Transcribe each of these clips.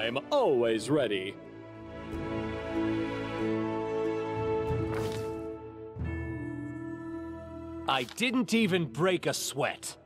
I'm always ready. I didn't even break a sweat.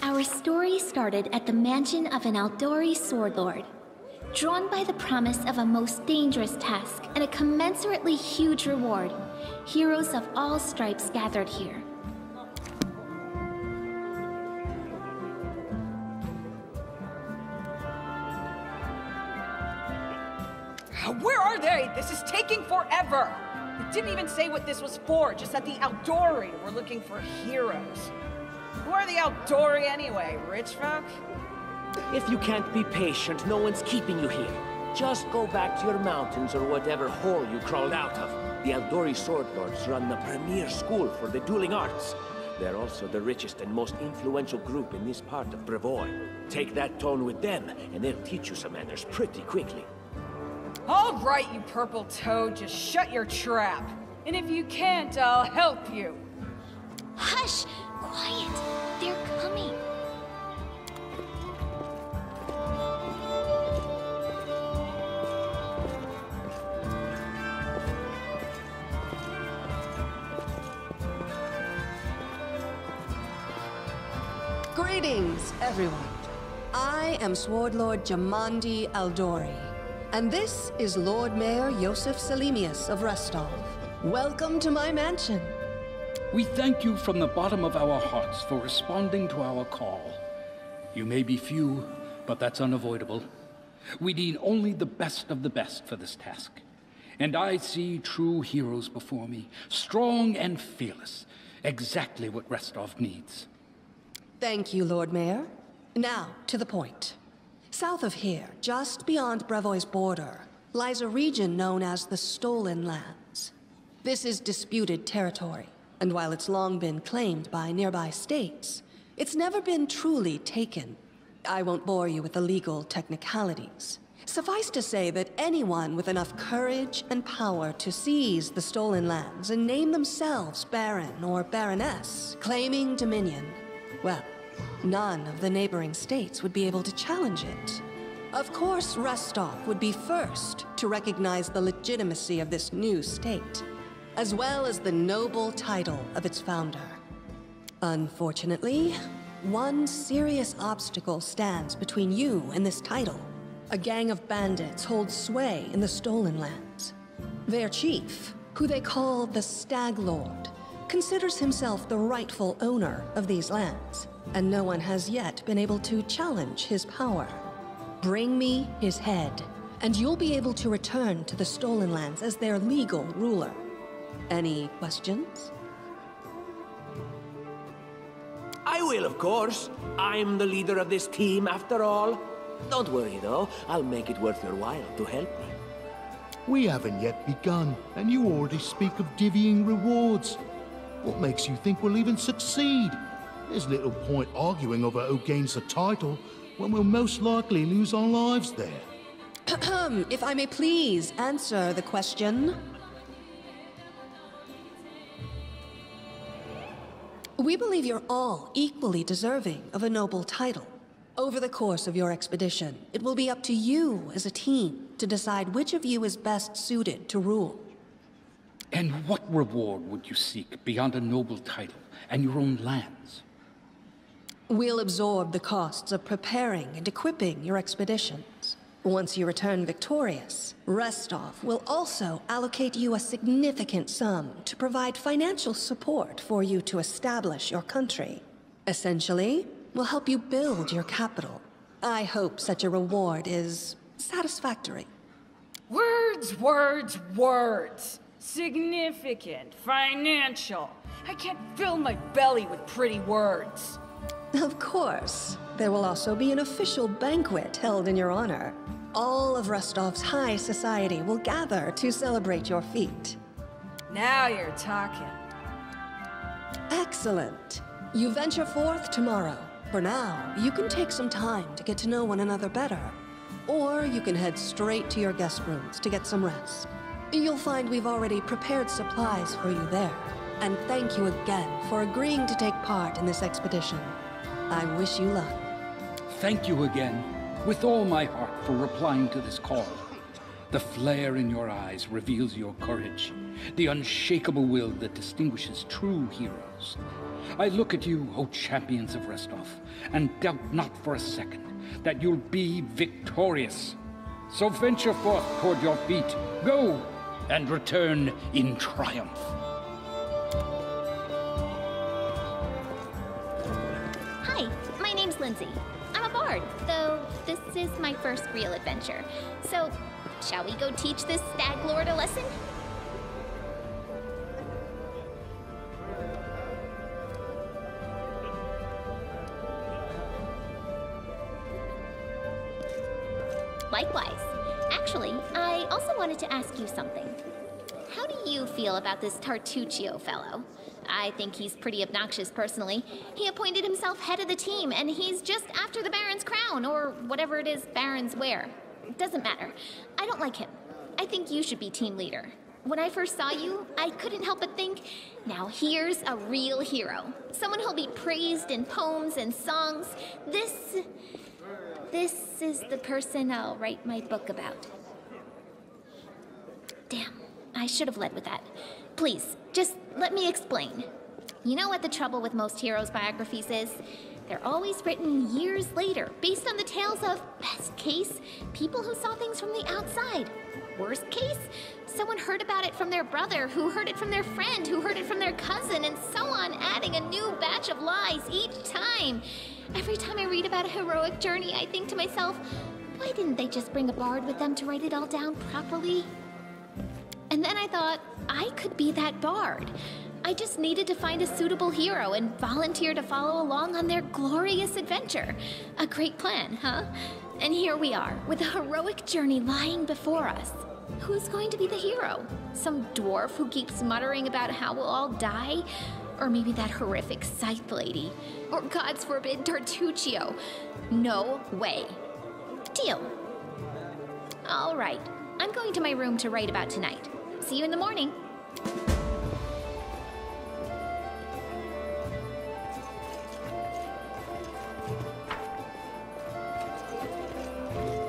Our story started at the mansion of an Aldori sword lord. Drawn by the promise of a most dangerous task and a commensurately huge reward, heroes of all stripes gathered here. Where are they? This is taking forever! It didn't even say what this was for, just that the Aldori were looking for heroes. Who are the Aldori anyway? Rich folk? If you can't be patient, no one's keeping you here. Just go back to your mountains or whatever hole you crawled out of. The Aldori Sword Lords run the premier school for the dueling arts. They're also the richest and most influential group in this part of Brevoy. Take that tone with them, and they'll teach you some manners pretty quickly. All right, you purple toad, just shut your trap. And if you can't, I'll help you. Hush! Quiet! They're coming! Greetings, everyone. I am Sword Lord Jamandi Aldori, and this is Lord Mayor Yosef Salimius of Rostov. Welcome to my mansion. We thank you from the bottom of our hearts for responding to our call. You may be few, but that's unavoidable. We need only the best of the best for this task. And I see true heroes before me, strong and fearless, exactly what Rostov needs. Thank you, Lord Mayor. Now, to the point. South of here, just beyond Brevoy's border, lies a region known as the Stolen Lands. This is disputed territory, and while it's long been claimed by nearby states, it's never been truly taken. I won't bore you with the legal technicalities. Suffice to say that anyone with enough courage and power to seize the Stolen Lands and name themselves Baron or Baroness, claiming dominion, well, none of the neighboring states would be able to challenge it. Of course, Rostov would be first to recognize the legitimacy of this new state, as well as the noble title of its founder. Unfortunately, one serious obstacle stands between you and this title. A gang of bandits holds sway in the Stolen Lands. Their chief, who they call the Stag Lord, considers himself the rightful owner of these lands, and no one has yet been able to challenge his power. Bring me his head, and you'll be able to return to the Stolen Lands as their legal ruler. Any questions? I will, of course. I'm the leader of this team, after all. Don't worry, though. I'll make it worth your while to help me. We haven't yet begun, and you already speak of divvying rewards. What makes you think we'll even succeed? There's little point arguing over who gains the title when we'll most likely lose our lives there. If I may please answer the question. We believe you're all equally deserving of a noble title. Over the course of your expedition, it will be up to you as a team to decide which of you is best suited to rule. And what reward would you seek beyond a noble title and your own lands? We'll absorb the costs of preparing and equipping your expeditions. Once you return victorious, Rostov will also allocate you a significant sum to provide financial support for you to establish your country. Essentially, we'll help you build your capital. I hope such a reward is satisfactory. Words, words, words. Significant, financial. I can't fill my belly with pretty words. Of course. There will also be an official banquet held in your honor. All of Rostov's high society will gather to celebrate your feat. Now you're talking. Excellent. You venture forth tomorrow. For now, you can take some time to get to know one another better. Or you can head straight to your guest rooms to get some rest. You'll find we've already prepared supplies for you there. And thank you again for agreeing to take part in this expedition. I wish you luck. Thank you again, with all my heart, for replying to this call. The flare in your eyes reveals your courage, the unshakable will that distinguishes true heroes. I look at you, O champions of Restov, and doubt not for a second that you'll be victorious. So venture forth toward your feet, go, and return in triumph. Hi, my name's Lindsay. I'm a bard, though this is my first real adventure. So, shall we go teach this stag lord a lesson? Likewise. Actually, I also wanted to ask you something. How do you feel about this Tartuccio fellow? I think he's pretty obnoxious personally. He appointed himself head of the team, and he's just after the Baron's crown, or whatever it is barons wear. Doesn't matter. I don't like him. I think you should be team leader. When I first saw you, I couldn't help but think, now here's a real hero. Someone who'll be praised in poems and songs. This is the person I'll write my book about. Damn, I should have led with that. Please, just let me explain. You know what the trouble with most heroes' biographies is? They're always written years later, based on the tales of, best case, people who saw things from the outside. Worst case, someone heard about it from their brother, who heard it from their friend, who heard it from their cousin, and so on, adding a new batch of lies each time. Every time I read about a heroic journey, I think to myself, why didn't they just bring a bard with them to write it all down properly? And then I thought, I could be that bard. I just needed to find a suitable hero and volunteer to follow along on their glorious adventure. A great plan, huh? And here we are, with a heroic journey lying before us. Who's going to be the hero? Some dwarf who keeps muttering about how we'll all die? Or maybe that horrific scythe lady? Or, God's forbid, Tartuccio? No way. Deal. All right, I'm going to my room to write about tonight. See you in the morning.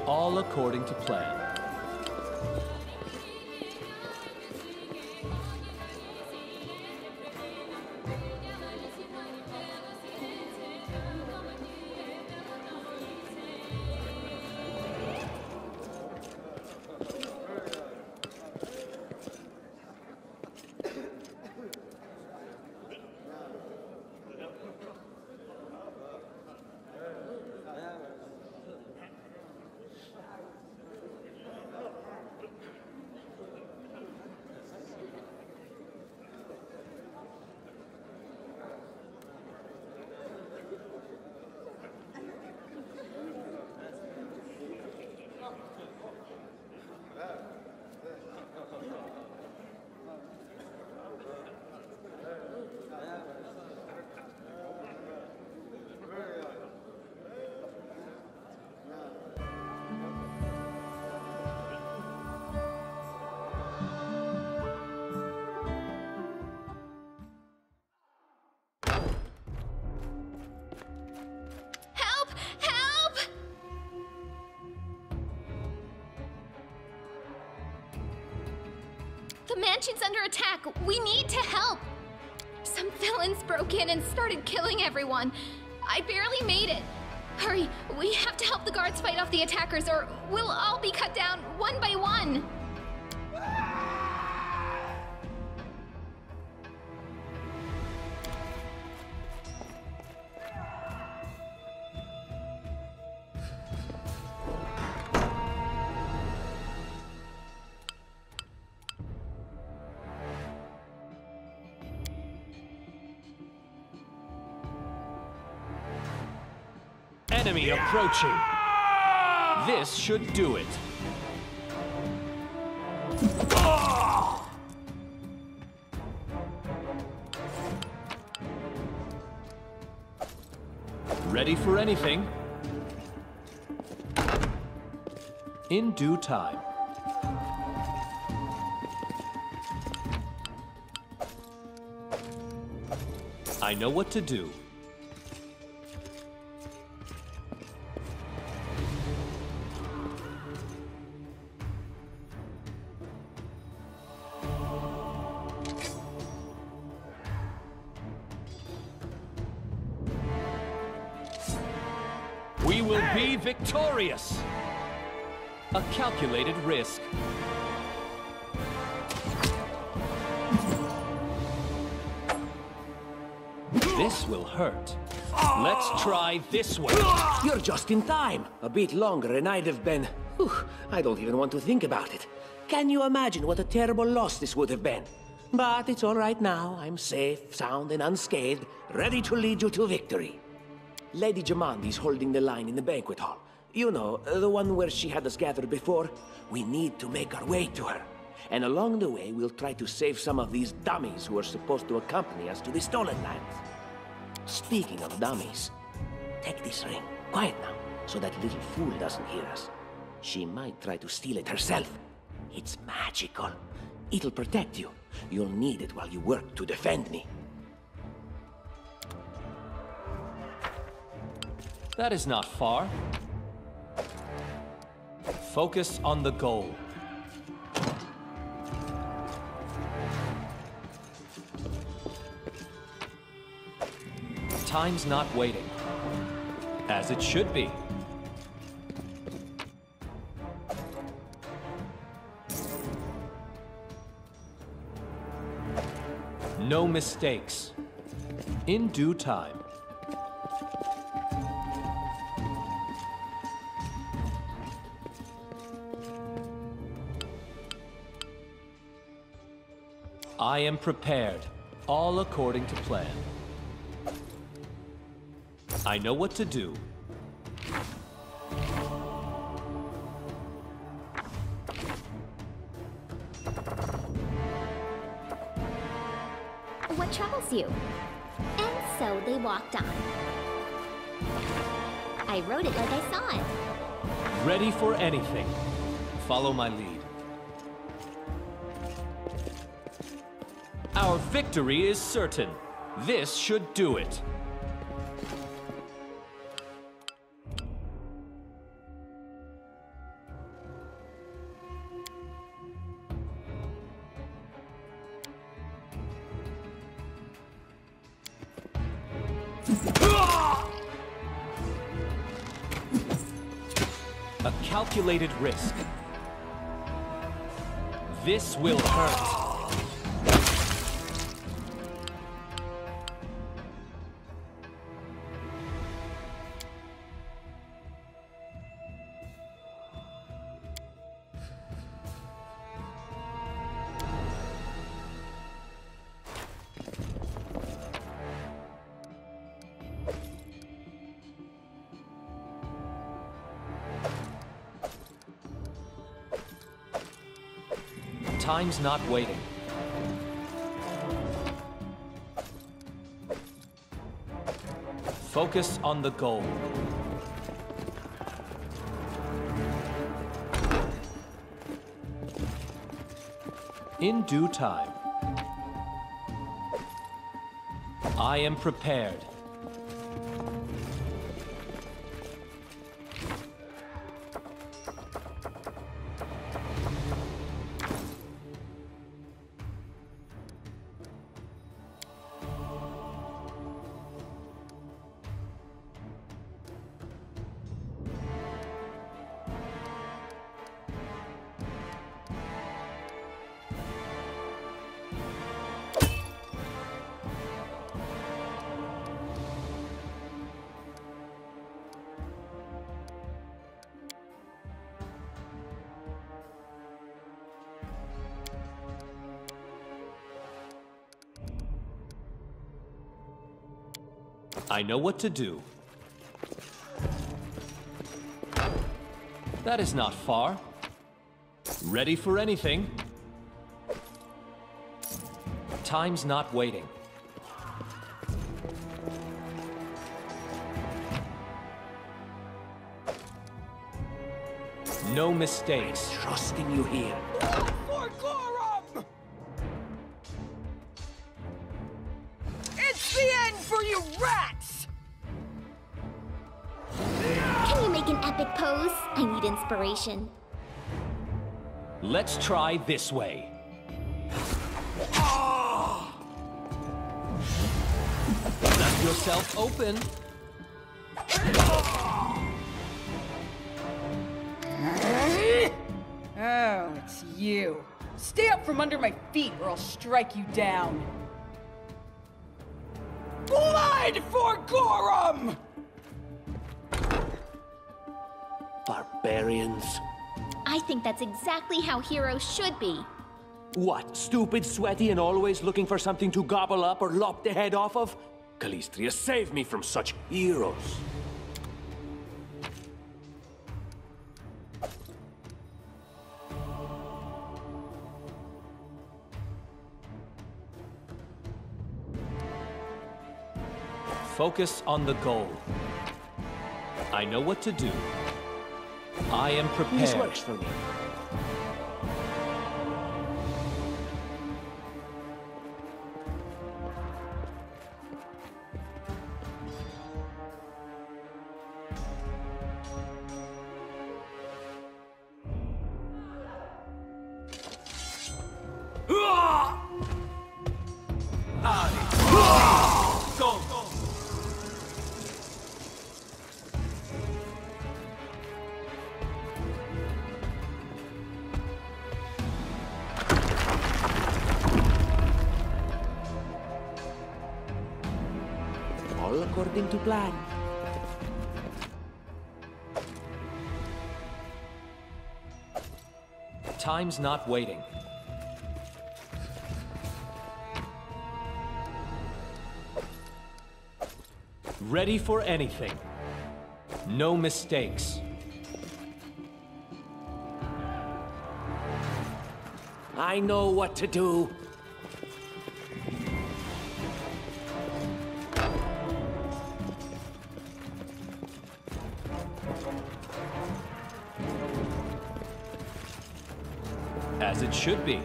All according to plan. The mansion's under attack. We need to help. Some villains broke in and started killing everyone. I barely made it. Hurry, we have to help the guards fight off the attackers or we'll all be cut down one by one. Enemy approaching. This should do it. Ready for anything. In due time. I know what to do. We will be victorious! A calculated risk. This will hurt. Let's try this way. You're just in time. A bit longer and I'd have been... Whew, I don't even want to think about it. Can you imagine what a terrible loss this would have been? But it's all right now. I'm safe, sound, and unscathed, ready to lead you to victory. Lady Jamandi's holding the line in the banquet hall. You know, the one where she had us gathered before. We need to make our way to her. And along the way, we'll try to save some of these dummies who are supposed to accompany us to the Stolen Lands. Speaking of dummies, take this ring. Quiet now, so that little fool doesn't hear us. She might try to steal it herself. It's magical. It'll protect you. You'll need it while you work to defend me. That is not far. Focus on the goal. Time's not waiting. As it should be. No mistakes. In due time. I am prepared, all according to plan. I know what to do. What troubles you? And so they walked on. I wrote it like I saw it. Ready for anything. Follow my lead. Our victory is certain. This should do it. A calculated risk. This will hurt. Time's not waiting. Focus on the goal. In due time. I am prepared. I know what to do. That is not far. Ready for anything. Time's not waiting. No mistakes. Trusting you here. It's the you rats! Can you make an epic pose? I need inspiration. Let's try this way. Let yourself open. Oh, it's you. Stay up from under my feet or I'll strike you down. Blood for Gorum! Barbarians. I think that's exactly how heroes should be. What, stupid, sweaty, and always looking for something to gobble up or lop the head off of? Calistria, save me from such heroes. Focus on the goal. I know what to do. I am prepared. This works for me. All according to plan. Time's not waiting. Ready for anything. No mistakes. I know what to do. As it should be.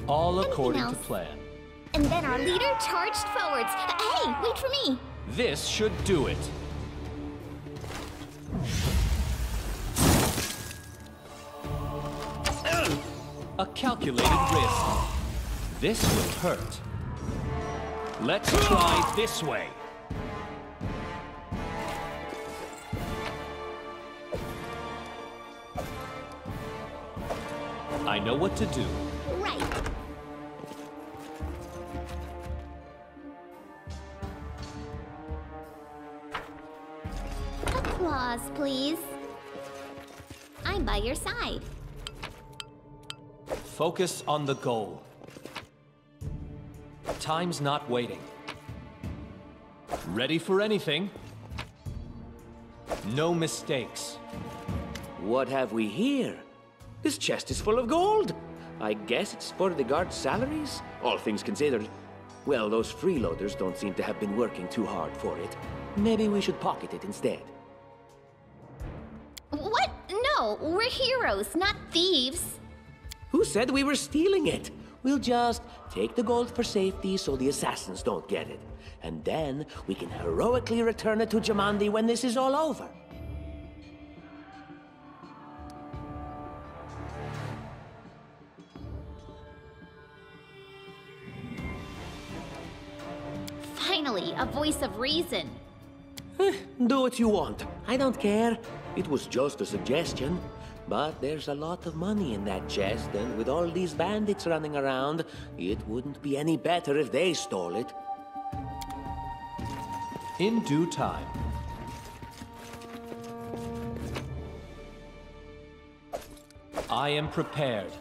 All according to plan. And then our leader charged forwards. Hey, wait for me. This should do it. A calculated risk. This will hurt. Let's try this way. I know what to do. Right. Applause, please. I'm by your side. Focus on the goal. Time's not waiting. Ready for anything. No mistakes. What have we here? This chest is full of gold. I guess it's for the guards' salaries, all things considered. Well, those freeloaders don't seem to have been working too hard for it. Maybe we should pocket it instead. What? No, we're heroes, not thieves. Who said we were stealing it? We'll just take the gold for safety so the assassins don't get it. And then we can heroically return it to Jamandi when this is all over. Finally, a voice of reason. Do what you want. I don't care. It was just a suggestion. But there's a lot of money in that chest, and with all these bandits running around, it wouldn't be any better if they stole it. In due time. I am prepared.